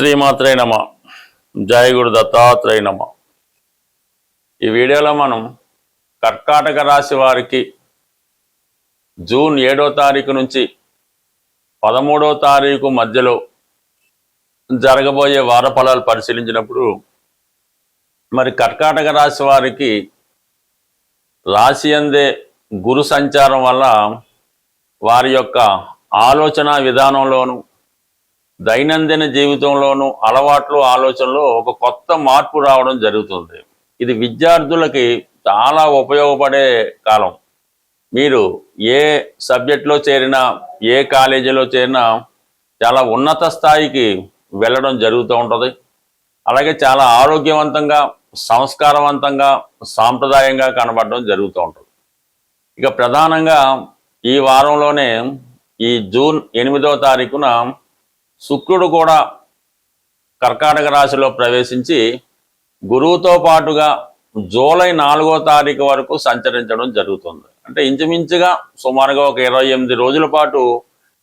శ్రీమాత్రే నమ. జయ గురు దత్తాత్రేయ నమ. ఈ వీడియోలో మనం కర్కాటక రాశి వారికి జూన్ 7వ తారీఖు నుంచి 13వ తారీఖు మధ్యలో జరగబోయే వార ఫలాలు పరిశీలించినప్పుడు మరి కర్కాటక రాశి వారికి రాశి అందే గురు సంచారం వల్ల వారి యొక్క ఆలోచన విధానంలోను దైనందిన జీవితంలోనూ అలవాట్లు ఆలోచనలో ఒక కొత్త మార్పు రావడం జరుగుతుంది. ఇది విద్యార్థులకి చాలా ఉపయోగపడే కాలం. మీరు ఏ సబ్జెక్ట్లో చేరినా ఏ కాలేజీలో చేరినా చాలా ఉన్నత స్థాయికి వెళ్ళడం జరుగుతూ ఉంటుంది. అలాగే చాలా ఆరోగ్యవంతంగా సంస్కారవంతంగా సాంప్రదాయంగా కనబడడం జరుగుతూ ఉంటుంది. ఇక ప్రధానంగా ఈ వారంలోనే ఈ జూన్ 8వ తారీఖున శుక్రుడు కూడా కర్కాటక రాశిలో ప్రవేశించి గురువుతో పాటుగా జూలై 4వ తారీఖు వరకు సంచరించడం జరుగుతుంది. అంటే ఇంచుమించుగా సుమారుగా ఒక 28 రోజుల పాటు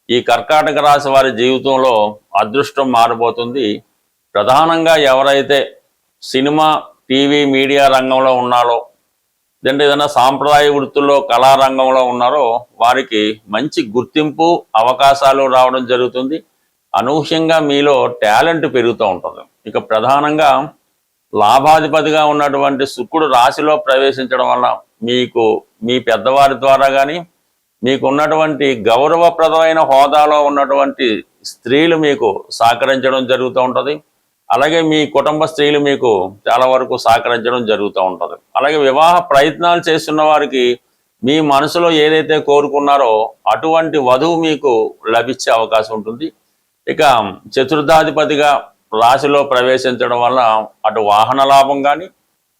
ఈ కర్కాటక రాశి వారి జీవితంలో అదృష్టం మారబోతుంది. ప్రధానంగా ఎవరైతే సినిమా టీవీ మీడియా రంగంలో ఉన్నారో లేదంటే ఏదైనా సాంప్రదాయ వృత్తుల్లో కళారంగంలో ఉన్నారో వారికి మంచి గుర్తింపు అవకాశాలు రావడం జరుగుతుంది. అనూహ్యంగా మీలో టాలెంట్ పెరుగుతూ ఉంటుంది. ఇక ప్రధానంగా లాభాధిపతిగా ఉన్నటువంటి శుక్రుడు రాశిలో ప్రవేశించడం వల్ల మీకు మీ పెద్దవారి ద్వారా కానీ మీకు ఉన్నటువంటి గౌరవప్రదమైన హోదాలో ఉన్నటువంటి స్త్రీలు మీకు సహకరించడం జరుగుతూ ఉంటుంది. అలాగే మీ కుటుంబ స్త్రీలు మీకు చాలా వరకు సహకరించడం జరుగుతూ ఉంటుంది. అలాగే వివాహ ప్రయత్నాలు చేస్తున్న వారికి మీ మనసులో ఏదైతే కోరుకున్నారో అటువంటి వధువు మీకు లభించే అవకాశం ఉంటుంది. ఇక చతుర్థాధిపతిగా రాశిలో ప్రవేశించడం వల్ల అటు వాహన లాభం కానీ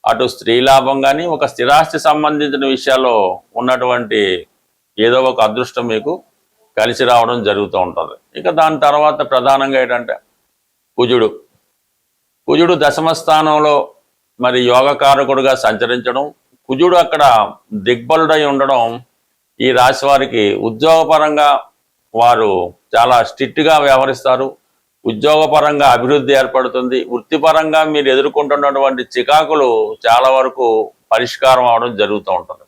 అటు స్త్రీ లాభం కానీ ఒక స్థిరాస్తి సంబంధించిన విషయాల్లో ఉన్నటువంటి ఏదో ఒక అదృష్టం మీకు కలిసి రావడం జరుగుతూ ఉంటుంది. ఇక దాని తర్వాత ప్రధానంగా ఏంటంటే కుజుడు దశమ స్థానంలో మరి యోగకారకుడుగా సంచరించడం, కుజుడు అక్కడ దిగ్బలుడై ఉండడం ఈ రాశి వారికి ఉద్యోగపరంగా వారు చాలా స్ట్రిక్ట్గా వ్యవహరిస్తారు. ఉద్యోగపరంగా అభివృద్ధి ఏర్పడుతుంది. వృత్తిపరంగా మీరు ఎదుర్కొంటున్నటువంటి చికాకులు చాలా వరకు పరిష్కారం అవడం జరుగుతూ ఉంటుంది.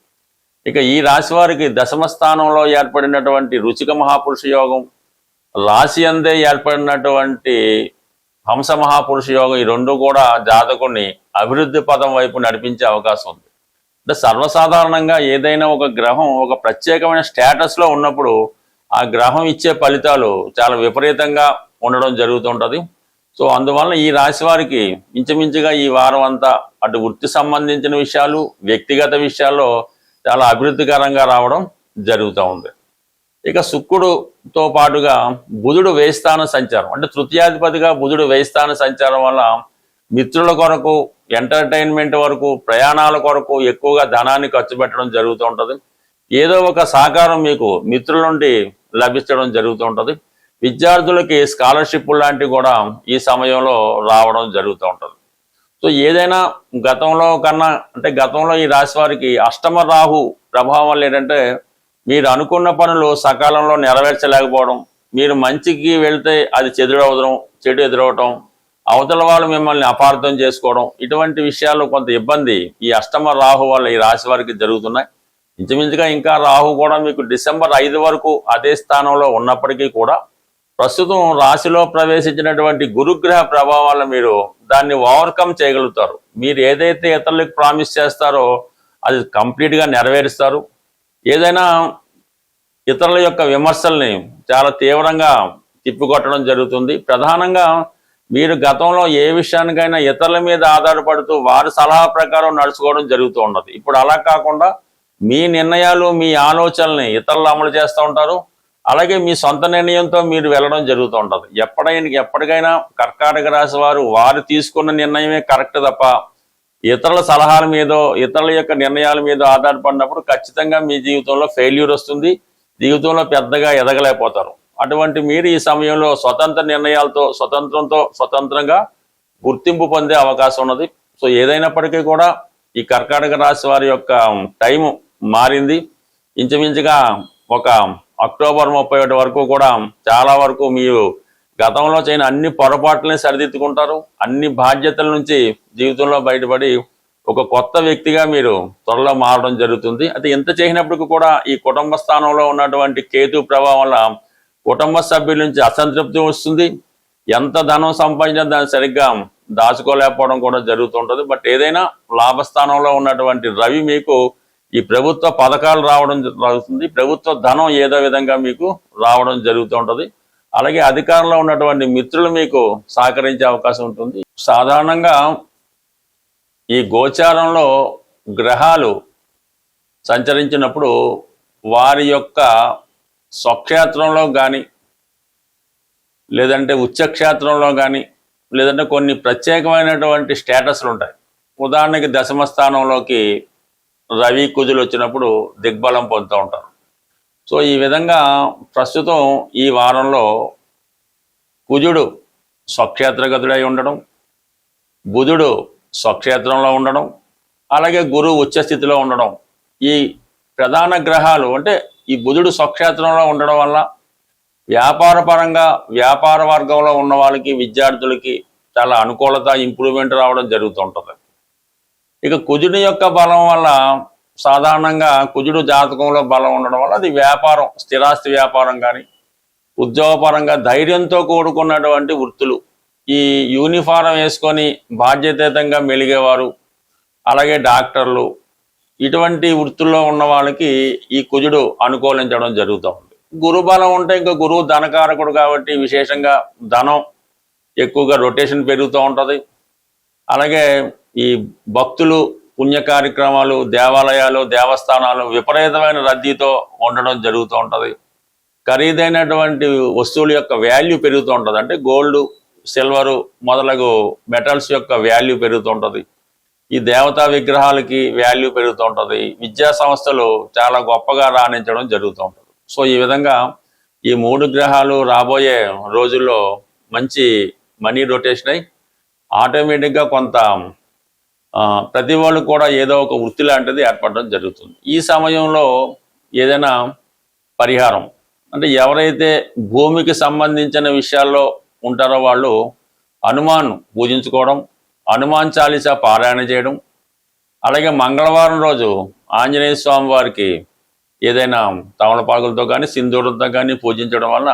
ఇక ఈ రాశి వారికి దశమ స్థానంలో ఏర్పడినటువంటి రుచిక మహాపురుష యోగం, రాశి అందే ఏర్పడినటువంటి హంస మహాపురుష యోగం, ఈ రెండు కూడా జాతకుని అభివృద్ధి పదం వైపు నడిపించే అవకాశం ఉంది. అంటే సర్వసాధారణంగా ఏదైనా ఒక గ్రహం ఒక ప్రత్యేకమైన స్టేటస్లో ఉన్నప్పుడు ఆ గ్రహం ఇచ్చే ఫలితాలు చాలా విపరీతంగా ఉండడం జరుగుతుంటుంది. సో అందువల్ల ఈ రాశి వారికి ఇంచుమించుగా ఈ వారం అంతా అటు వృత్తి సంబంధించిన విషయాలు వ్యక్తిగత విషయాల్లో చాలా అభివృద్ధికరంగా రావడం జరుగుతూ ఉంది. ఇక శుక్రుడుతో పాటుగా బుధుడు వ్యయస్థాన సంచారం, అంటే తృతీయాధిపతిగా బుధుడు వ్యయస్థాన సంచారం వల్ల మిత్రుల కొరకు ఎంటర్టైన్మెంట్ వరకు ప్రయాణాల కొరకు ఎక్కువగా ధనాన్ని ఖర్చు పెట్టడం జరుగుతూ ఉంటుంది. ఏదో ఒక సహకారం మీకు మిత్రుల నుండి లభించడం జరుగుతూ ఉంటుంది. విద్యార్థులకి స్కాలర్షిప్ లాంటివి కూడా ఈ సమయంలో రావడం జరుగుతూ ఉంటుంది. సో ఏదైనా గతంలో కన్నా అంటే గతంలో ఈ రాశి వారికి అష్టమ రాహు ప్రభావం వల్ల ఏంటంటే మీరు అనుకున్న పనులు సకాలంలో నెరవేర్చలేకపోవడం, మీరు మంచికి వెళ్తే అది చెడు ఎదురవడం, అవతల వాళ్ళు మిమ్మల్ని అపార్థం చేసుకోవడం, ఇటువంటి విషయాలు కొంత ఇబ్బంది ఈ అష్టమ రాహు వల్ల ఈ రాశి వారికి జరుగుతున్నాయి. ఇంచుమించుగా ఇంకా రాహు కూడా మీకు డిసెంబర్ 5 వరకు అదే స్థానంలో ఉన్నప్పటికీ కూడా ప్రస్తుతం రాశిలో ప్రవేశించినటువంటి గురుగ్రహ ప్రభావాలను మీరు దాన్ని ఓవర్కమ్ చేయగలుగుతారు. మీరు ఏదైతే ఇతరులకు ప్రామిస్ చేస్తారో అది కంప్లీట్గా నెరవేరుస్తారు. ఏదైనా ఇతరుల యొక్క విమర్శల్ని చాలా తీవ్రంగా తిప్పికొట్టడం జరుగుతుంది. ప్రధానంగా మీరు గతంలో ఏ విషయానికైనా ఇతరుల మీద ఆధారపడుతూ వారి సలహా ప్రకారం నడుచుకోవడం జరుగుతూ ఉన్నది. ఇప్పుడు అలా కాకుండా మీ నిర్ణయాలు మీ ఆలోచనల్ని ఇతరులు అమలు చేస్తూ ఉంటారు. అలాగే మీ సొంత నిర్ణయంతో మీరు వెళ్ళడం జరుగుతూ ఉంటుంది. ఎప్పటికైనా కర్కాటక రాశి వారు తీసుకున్న నిర్ణయమే కరెక్ట్ తప్ప ఇతరుల సలహాల మీదో ఇతరుల యొక్క నిర్ణయాల మీద ఆధారపడినప్పుడు ఖచ్చితంగా మీ జీవితంలో ఫెయిల్యూర్ వస్తుంది. జీవితంలో పెద్దగా ఎదగలేకపోతారు. అటువంటి మీరు ఈ సమయంలో స్వతంత్ర నిర్ణయాలతో స్వతంత్రంగా గుర్తింపు పొందే అవకాశం ఉన్నది. సో ఏదైనప్పటికీ కూడా ఈ కర్కాటక రాశి వారి యొక్క టైము మారింది. ఇంచుమించుగా ఒక అక్టోబర్ 31 వరకు కూడా చాలా వరకు మీరు గతంలో చేయని అన్ని పొరపాట్లని సరిదిద్దుకుంటారు. అన్ని బాధ్యతల నుంచి జీవితంలో బయటపడి ఒక కొత్త వ్యక్తిగా మీరు త్వరలో మారడం జరుగుతుంది. అయితే ఎంత చేసినప్పటికీ కూడా ఈ కుటుంబ స్థానంలో ఉన్నటువంటి కేతు ప్రభావం వల్ల కుటుంబ సభ్యుల నుంచి అసంతృప్తి వస్తుంది. ఎంత ధనం సంపాదించినా దాన్ని సరిగ్గా దాచుకోలేకపోవడం కూడా జరుగుతుంటుంది. బట్ ఏదైనా లాభస్థానంలో ఉన్నటువంటి రవి మీకు ఈ ప్రభుత్వ పథకాలు రావడం జరుగుతుంది. ప్రభుత్వ ధనం ఏదో విధంగా మీకు రావడం జరుగుతుంటుంది. అలాగే అధికారంలో ఉన్నటువంటి మిత్రులు మీకు సహకరించే అవకాశం ఉంటుంది. సాధారణంగా ఈ గోచారంలో గ్రహాలు సంచరించినప్పుడు వారి యొక్క స్వక్షేత్రంలో కానీ లేదంటే ఉచ్చక్షేత్రంలో కానీ లేదంటే కొన్ని ప్రత్యేకమైనటువంటి స్టేటస్లు ఉంటాయి. ఉదాహరణకి దశమ స్థానంలోకి రవి కుజులు వచ్చినప్పుడు దిగ్బలం పొందుతూ ఉంటారు. సో ఈ విధంగా ప్రస్తుతం ఈ వారంలో కుజుడు స్వక్షేత్రగతుడై ఉండడం, బుధుడు స్వక్షేత్రంలో ఉండడం, అలాగే గురువు ఉచ్చస్థితిలో ఉండడం, ఈ ప్రధాన గ్రహాలు అంటే ఈ బుధుడు స్వక్షేత్రంలో ఉండడం వల్ల వ్యాపార పరంగా వ్యాపార వర్గంలో ఉన్న వాళ్ళకి విద్యార్థులకి చాలా అనుకూలత ఇంప్రూవ్మెంట్ రావడం జరుగుతుంటుంది. ఇక కుజుడి యొక్క బలం వల్ల సాధారణంగా కుజుడు జాతకంలో బలం ఉండడం వల్ల అది వ్యాపారం, స్థిరాస్తి వ్యాపారం కానీ ఉద్యోగపరంగా ధైర్యంతో కూడుకున్నటువంటి వృత్తులు, ఈ యూనిఫారం వేసుకొని బాధ్యతాయుతంగా మెలిగేవారు, అలాగే డాక్టర్లు, ఇటువంటి వృత్తుల్లో ఉన్న వాళ్ళకి ఈ కుజుడు అనుకూలించడం జరుగుతూ ఉంది. గురు బలం ఉంటే ఇంకా గురువు ధనకారకుడు కాబట్టి విశేషంగా ధనం ఎక్కువగా రొటేషన్ పెరుగుతూ ఉంటుంది. అలాగే ఈ భక్తులు, పుణ్య కార్యక్రమాలు, దేవాలయాలు, దేవస్థానాలు విపరీతమైన రద్దీతో ఉండడం జరుగుతూ ఉంటుంది. ఖరీదైనటువంటి వస్తువుల యొక్క వాల్యూ పెరుగుతూ ఉంటుంది. అంటే గోల్డ్, సిల్వరు మొదలగు మెటల్స్ యొక్క వాల్యూ పెరుగుతూ ఉంటుంది. ఈ దేవతా విగ్రహాలకి వాల్యూ పెరుగుతూ ఉంటుంది. విద్యా సంస్థలు చాలా గొప్పగా రాణించడం జరుగుతూ ఉంటుంది. సో ఈ విధంగా ఈ 3 గ్రహాలు రాబోయే రోజుల్లో మంచి మనీ రొటేషన్ అయి ఆటోమేటిక్గా కొంత ప్రతి వాళ్ళు కూడా ఏదో ఒక వృత్తి లాంటిది ఏర్పడడం జరుగుతుంది. ఈ సమయంలో ఏదైనా పరిహారం అంటే ఎవరైతే భూమికి సంబంధించిన విషయాల్లో ఉంటారో వాళ్ళు హనుమాన్ పూజించుకోవడం, హనుమాన్ చాలీసా పారాయణ చేయడం, అలాగే మంగళవారం రోజు ఆంజనేయ స్వామి వారికి ఏదైనా తమలపాకులతో కానీ సింధూరంతో కానీ పూజించడం వల్ల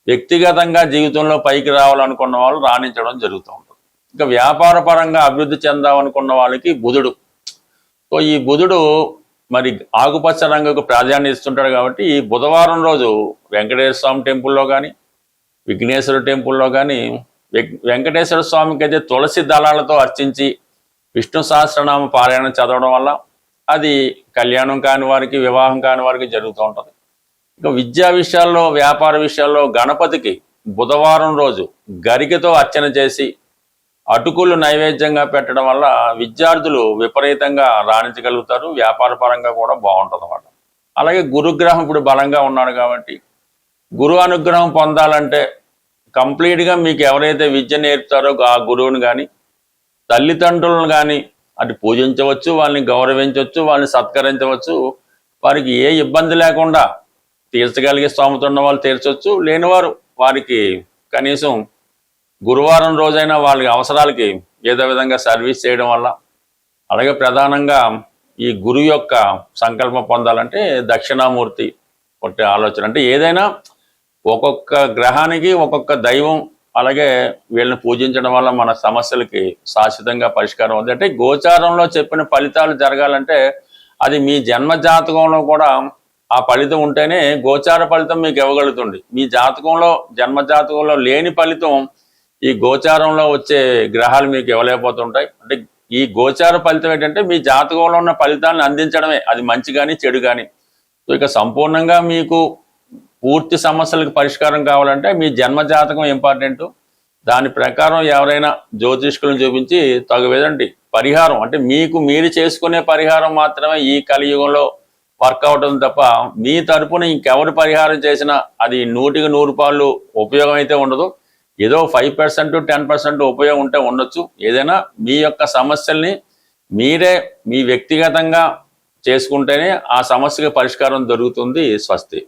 వ్యక్తిగతంగా జీవితంలో పైకి రావాలనుకున్న వాళ్ళు రాణించడం జరుగుతూ ఉంటుంది. ఇంకా వ్యాపార పరంగా అభివృద్ధి చెందామనుకున్న వాళ్ళకి బుధుడు, సో ఈ బుధుడు మరి ఆకుపచ్చ రంగుకు ప్రాధాన్యత ఇస్తుంటాడు కాబట్టి ఈ బుధవారం రోజు వెంకటేశ్వర స్వామి టెంపుల్లో కానీ విఘ్నేశ్వర టెంపుల్లో కానీ వెంకటేశ్వర స్వామికి అయితే తులసి దళాలతో అర్చించి విష్ణు సహస్రనామ పారాయణ చదవడం వల్ల అది కళ్యాణం కాని వారికి, వివాహం కాని వారికి జరుగుతూ ఉంటుంది. ఇంకా విద్యా విషయాల్లో, వ్యాపార విషయాల్లో గణపతికి బుధవారం రోజు గరికతో అర్చన చేసి అటుకులు నైవేద్యంగా పెట్టడం వల్ల విద్యార్థులు విపరీతంగా రాణించగలుగుతారు. వ్యాపార పరంగా కూడా బాగుంటుంది అన్నమాట. అలాగే గురుగ్రహం ఇప్పుడు బలంగా ఉన్నాడు కాబట్టి గురు అనుగ్రహం పొందాలంటే కంప్లీట్గా మీకు ఎవరైతే విద్య నేర్పుతారో ఆ గురువుని కానీ తల్లిదండ్రులను కానీ అటు పూజించవచ్చు, వాళ్ళని గౌరవించవచ్చు, వాళ్ళని సత్కరించవచ్చు. వారికి ఏ ఇబ్బంది లేకుండా తీర్చగలిగే స్తోమత ఉన్న వాళ్ళు తీర్చవచ్చు, లేనివారు వారికి కనీసం గురువారం రోజైనా వాళ్ళ అవసరాలకి ఏదో విధంగా సర్వీస్ చేయడం వల్ల, అలాగే ప్రధానంగా ఈ గురువు యొక్క సంకల్పం పొందాలంటే దక్షిణామూర్తి ఒకటి ఆలోచన. అంటే ఏదైనా ఒక్కొక్క గ్రహానికి ఒక్కొక్క దైవం, అలాగే వీళ్ళని పూజించడం వల్ల మన సమస్యలకి శాశ్వతంగా పరిష్కారం ఉంది. అంటే గోచారంలో చెప్పిన ఫలితాలు జరగాలంటే అది మీ జన్మ జాతకంలో కూడా ఆ ఫలితం ఉంటేనే గోచార ఫలితం మీకు ఇవ్వగలుగుతుంది. మీ జాతకంలో, జన్మ జాతకంలో లేని ఫలితం ఈ గోచారంలో వచ్చే గ్రహాలు మీకు ఇవ్వలేకపోతుంటాయి. అంటే ఈ గోచార ఫలితం ఏంటంటే మీ జాతకంలో ఉన్న ఫలితాలను అందించడమే, అది మంచి కానీ చెడు కానీ. సో ఇక సంపూర్ణంగా మీకు పూర్తి సమస్యలకు పరిష్కారం కావాలంటే మీ జన్మ జాతకం ఇంపార్టెంట్. దాని ప్రకారం ఎవరైనా జ్యోతిష్కులను చూపించి తగువేదండి పరిహారం, అంటే మీకు మీరు చేసుకునే పరిహారం మాత్రమే ఈ కలియుగంలో వర్కౌట్ అవుతుంది తప్ప మీ తరపున ఇంకెవరు పరిహారం చేసినా అది 100కి 100 పాళ్ళు ఉపయోగం అయితే ఉండదు. ఏదో 5% 10% ఉపయోగం ఉంటే ఉండొచ్చు. ఏదైనా మీ యొక్క సమస్యల్ని మీరే మీ వ్యక్తిగతంగా చేసుకుంటేనే ఆ సమస్యకి పరిష్కారం దొరుకుతుంది. స్వస్తి.